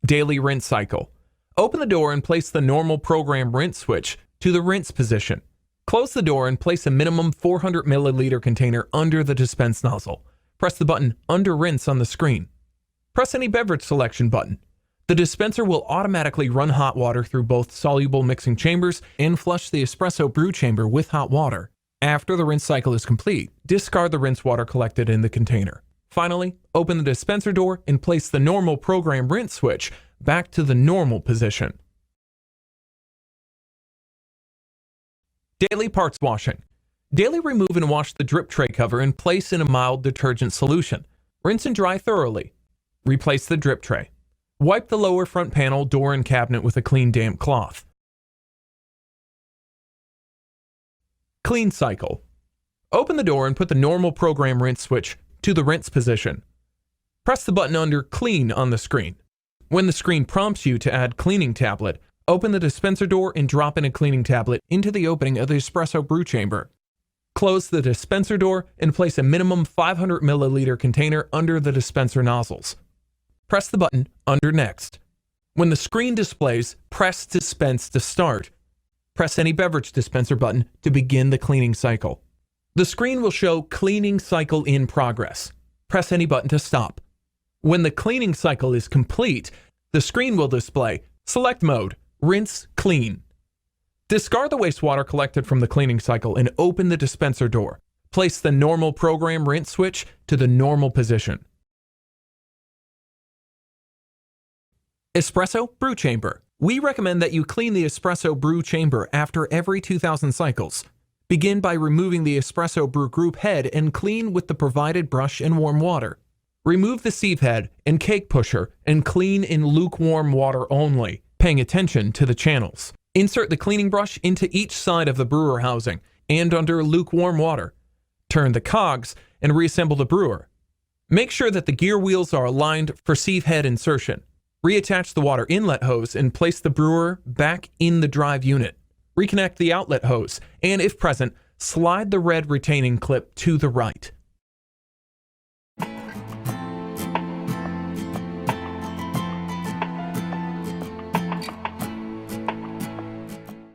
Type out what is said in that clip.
Daily rinse cycle. Open the door and place the normal program rinse switch to the rinse position. Close the door and place a minimum 400 milliliter container under the dispense nozzle. Press the button under rinse on the screen. Press any beverage selection button. The dispenser will automatically run hot water through both soluble mixing chambers and flush the espresso brew chamber with hot water. After the rinse cycle is complete, discard the rinse water collected in the container. Finally, open the dispenser door and place the normal program rinse switch back to the normal position. Daily parts washing. Daily remove and wash the drip tray cover and place in a mild detergent solution. Rinse and dry thoroughly. Replace the drip tray. Wipe the lower front panel, door, and cabinet with a clean, damp cloth. Clean cycle. Open the door and put the normal program rinse switch to the rinse position. Press the button under Clean on the screen. When the screen prompts you to add cleaning tablet, open the dispenser door and drop in a cleaning tablet into the opening of the espresso brew chamber. Close the dispenser door and place a minimum 500 milliliter container under the dispenser nozzles. Press the button under Next. When the screen displays Press Dispense to start, press any beverage dispenser button to begin the cleaning cycle. The screen will show Cleaning Cycle in Progress. Press any button to stop. When the cleaning cycle is complete, the screen will display Select Mode, Rinse Clean. Discard the wastewater collected from the cleaning cycle and open the dispenser door. Place the normal program rinse switch to the normal position. Espresso brew chamber. We recommend that you clean the espresso brew chamber after every 2,000 cycles. Begin by removing the espresso brew group head and clean with the provided brush and warm water. Remove the sieve head and cake pusher and clean in lukewarm water only, paying attention to the channels. Insert the cleaning brush into each side of the brewer housing and under lukewarm water. Turn the cogs and reassemble the brewer. Make sure that the gear wheels are aligned for sieve head insertion. Reattach the water inlet hose and place the brewer back in the drive unit. Reconnect the outlet hose and, if present, slide the red retaining clip to the right.